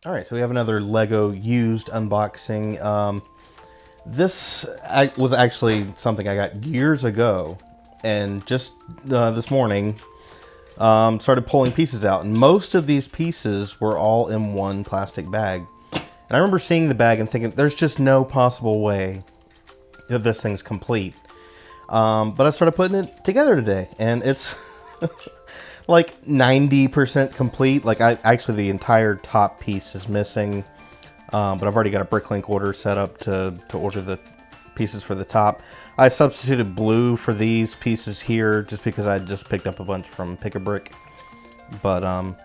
All right, so we have another Lego used unboxing. This was actually something I got years ago, and just this morning started pulling pieces out. And most of these pieces were all in one plastic bag. And I remember seeing the bag and thinking, there's just no possible way that this thing's complete. But I started putting it together today, and it's like 90% complete. Like actually the entire top piece is missing, but I've already got a Bricklink order set up to order the pieces for the top. I substituted blue for these pieces here just because I just picked up a bunch from Pick-a-Brick. But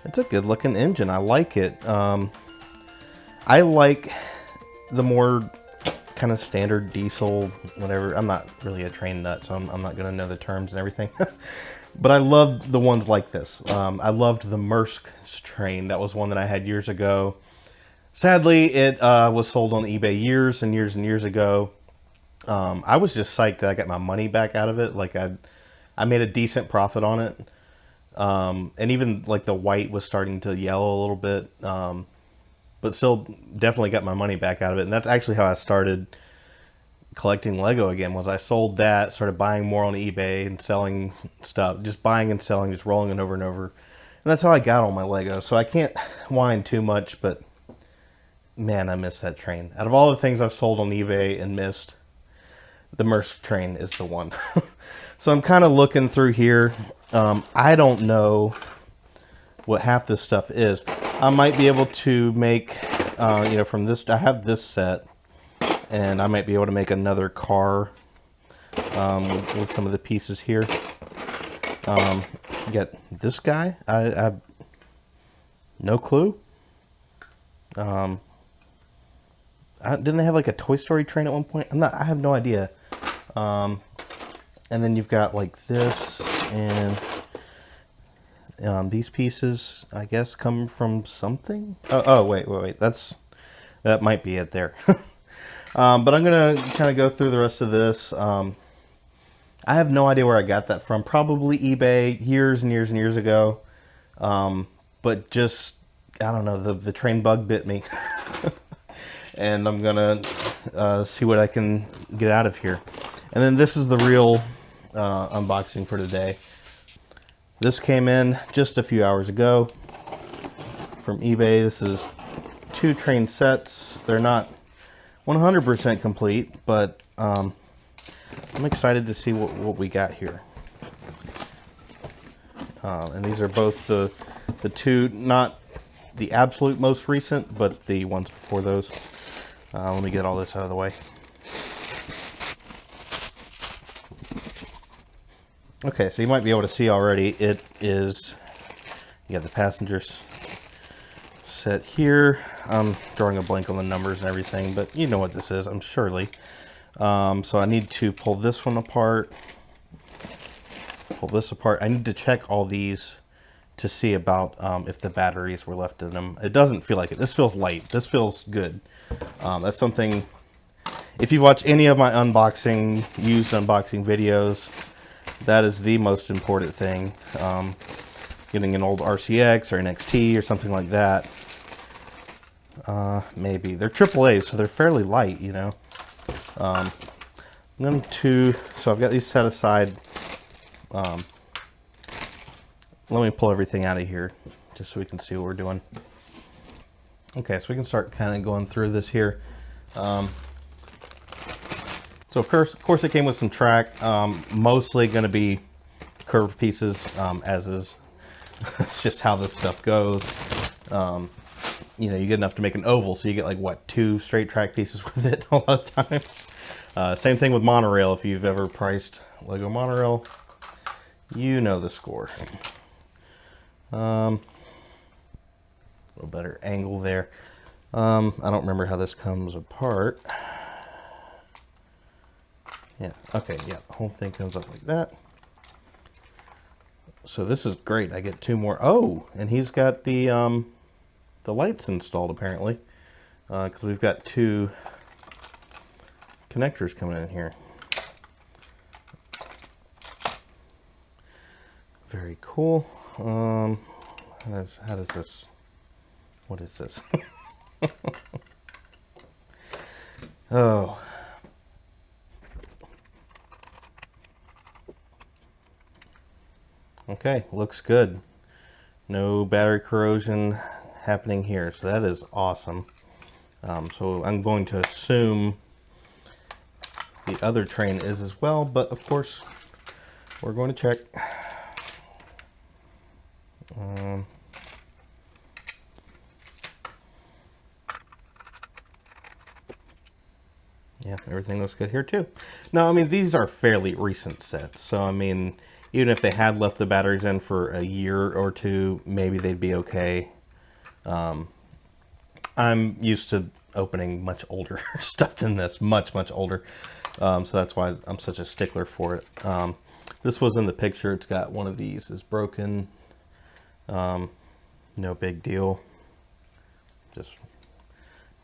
it's a good looking engine. I like it. I like the more kind of standard diesel, whatever. I'm not really a train nut, so I'm not going to know the terms and everything. But I love the ones like this. I loved the Maersk train. That was one that I had years ago. Sadly, it was sold on eBay years and years and years ago. I was just psyched that I got my money back out of it. Like I made a decent profit on it. And even like the white was starting to yellow a little bit. But still definitely got my money back out of it. And that's actually how I started collecting Lego again. Was I sold that, started buying more on eBay and selling stuff, just buying and selling, just rolling it over and over. And that's how I got all my Lego. So I can't whine too much, but man, I miss that train. Out of all the things I've sold on eBay and missed, the Maersk train is the one. So I'm kind of looking through here. I don't know what half this stuff is. I might be able to make, from this, I have this set, and I might be able to make another car with some of the pieces here. You got this guy. I have no clue. Didn't they have like a Toy Story train at one point? I have no idea. And then you've got like this, and these pieces, I guess, come from something. Oh, wait. That might be it there. But I'm gonna kind of go through the rest of this. I have no idea where I got that from. Probably eBay years and years and years ago. But just, I don't know, the train bug bit me. And I'm gonna see what I can get out of here. And then this is the real unboxing for today. This came in just a few hours ago from eBay. This is 2 train sets. They're not 100% complete, but I'm excited to see what we got here. And these are both the 2, not the absolute most recent, but the ones before those. Let me get all this out of the way. Okay, so you might be able to see already, it is, you got the passengers set here. I'm drawing a blank on the numbers and everything, but you know what this is, I'm surely. So I need to pull this one apart, pull this apart. I need to check all these to see about if the batteries were left in them. It doesn't feel like it. This feels light. This feels good. That's something, if you've watched any of my used unboxing videos, that is the most important thing. Getting an old RCX or an XT or something like that. Maybe. They're AAA, so they're fairly light, you know. I'm going to, so I've got these set aside. Let me pull everything out of here just so we can see what we're doing. Okay, so we can start kind of going through this here. So of course it came with some track, mostly going to be curved pieces, as is. It's just how this stuff goes. You know, you get enough to make an oval, so you get like, what, 2 straight track pieces with it a lot of times. Same thing with monorail. If you've ever priced Lego monorail, you know the score. A little better angle there. I don't remember how this comes apart. Yeah, okay, yeah, the whole thing comes up like that. So this is great. I get 2 more. Oh, and he's got the lights installed apparently, because we've got 2 connectors coming in here. Very cool. How does this What is this? Oh. Okay, looks good. No battery corrosion happening here, so that is awesome. So I'm going to assume the other train is as well, but of course we're going to check. Yeah, everything looks good here too. No, I mean, these are fairly recent sets, so I mean, even if they had left the batteries in for a year or two, maybe they'd be okay. I'm used to opening much older stuff than this, much older, so that's why I'm such a stickler for it. This was in the picture. It's got one of these is broken. No big deal. Just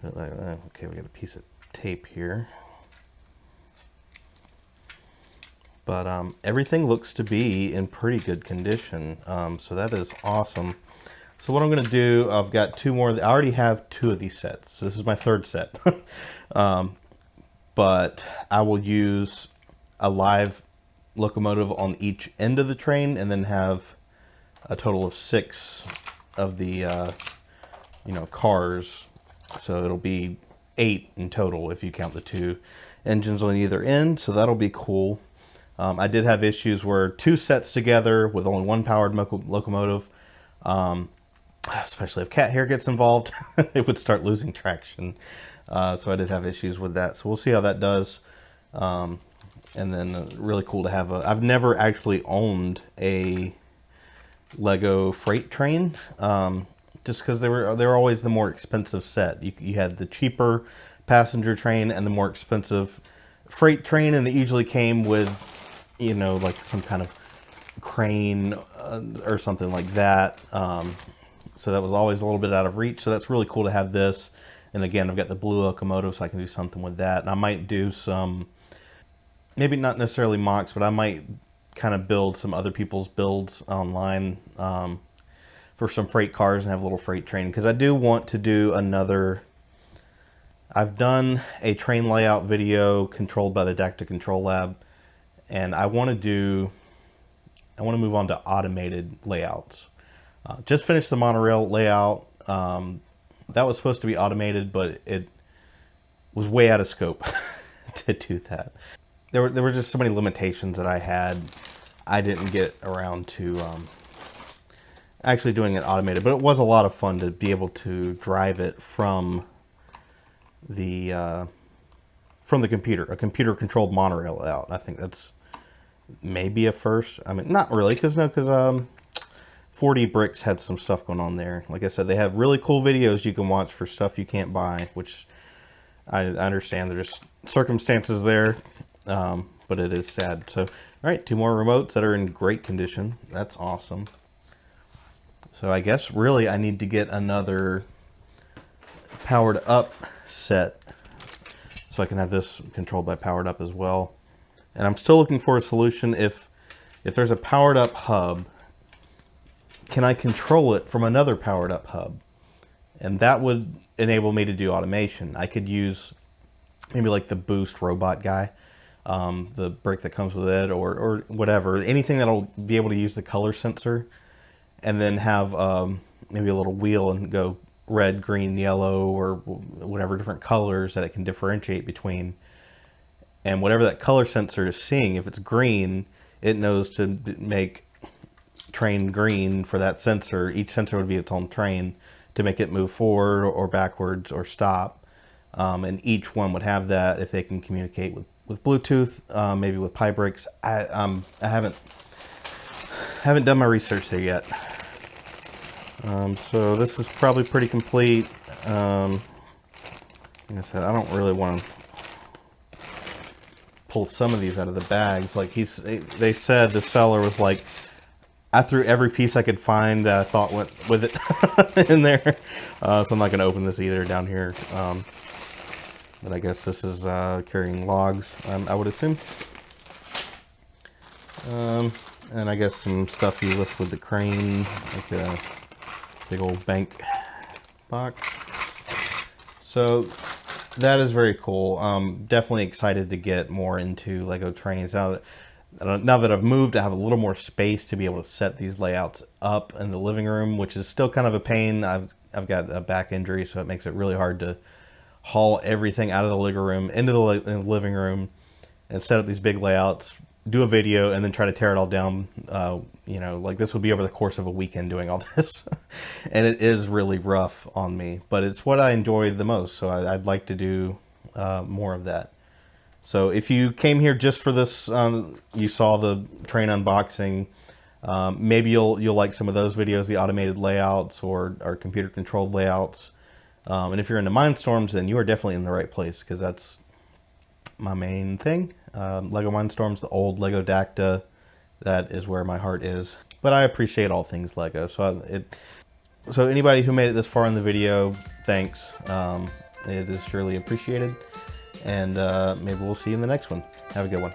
put it like that. Okay, we got a piece of tape here, but everything looks to be in pretty good condition, so that is awesome. So what I'm going to do, I've got two more. I already have two of these sets, so this is my third set. But I will use a live locomotive on each end of the train, and then have a total of 6 of the cars. So it'll be 8 in total if you count the 2 engines on either end. So that'll be cool. I did have issues where 2 sets together with only 1 powered locomotive, especially if cat hair gets involved, it would start losing traction. So I did have issues with that. So we'll see how that does. And then really cool to have I've never actually owned a Lego freight train, just because they were always the more expensive set. You had the cheaper passenger train and the more expensive freight train, and it usually came with, like some kind of crane or something like that. So that was always a little bit out of reach. So that's really cool to have this. And again, I've got the blue locomotive, so I can do something with that. And I might do some, maybe not necessarily mocks, but I might kind of build some other people's builds online for some freight cars and have a little freight train. Because I do want to do another, I've done a train layout video controlled by the Dacta Control Lab. And I want to move on to automated layouts. Just finished the monorail layout. That was supposed to be automated, but it was way out of scope to do that. There were just so many limitations that I had. I didn't get around to actually doing it automated, but it was a lot of fun to be able to drive it from the computer, a computer-controlled monorail layout. I think that's maybe a first. I mean, not really, because 4D Bricks had some stuff going on there. Like I said, they have really cool videos you can watch for stuff you can't buy, which I understand there's circumstances there, but it is sad. So, all right, 2 more remotes that are in great condition. That's awesome. So I guess really I need to get another powered up set so I can have this controlled by powered up as well. And I'm still looking for a solution. If there's a powered up hub, can I control it from another powered up hub? And that would enable me to do automation. I could use maybe like the Boost robot guy, the brick that comes with it, or whatever, anything that'll be able to use the color sensor, and then have maybe a little wheel and go red, green, yellow, or whatever different colors that it can differentiate between. And whatever that color sensor is seeing, if it's green, it knows to make train green for that sensor. Each sensor would be its own train to make it move forward or backwards or stop. And each one would have that if they can communicate with Bluetooth, maybe with pie breaks. I haven't done my research there yet. So this is probably pretty complete. Like I said, I don't really want to pull some of these out of the bags. Like they said, the seller was like, I threw every piece I could find that I thought went with it in there. So I'm not going to open this either down here. But I guess this is carrying logs, I would assume. And I guess some stuff you lift with the crane, like a big old bank box. So that is very cool. Definitely excited to get more into Lego trains now that I've moved. I have a little more space to be able to set these layouts up in the living room, which is still kind of a pain. I've got a back injury, so it makes it really hard to haul everything out of the living room into the living room and set up these big layouts, do a video, and then try to tear it all down. You know, like this would be over the course of a weekend doing all this. And it is really rough on me, but it's what I enjoy the most. So I'd like to do more of that. So if you came here just for this, you saw the train unboxing, maybe you'll like some of those videos, the automated layouts or computer controlled layouts. And if you're into Mindstorms, then you are definitely in the right place, because that's my main thing. Lego Mindstorms, the old Lego Dacta, that is where my heart is. But I appreciate all things Lego. So anybody who made it this far in the video, thanks. It is surely appreciated. And maybe we'll see you in the next one. Have a good one.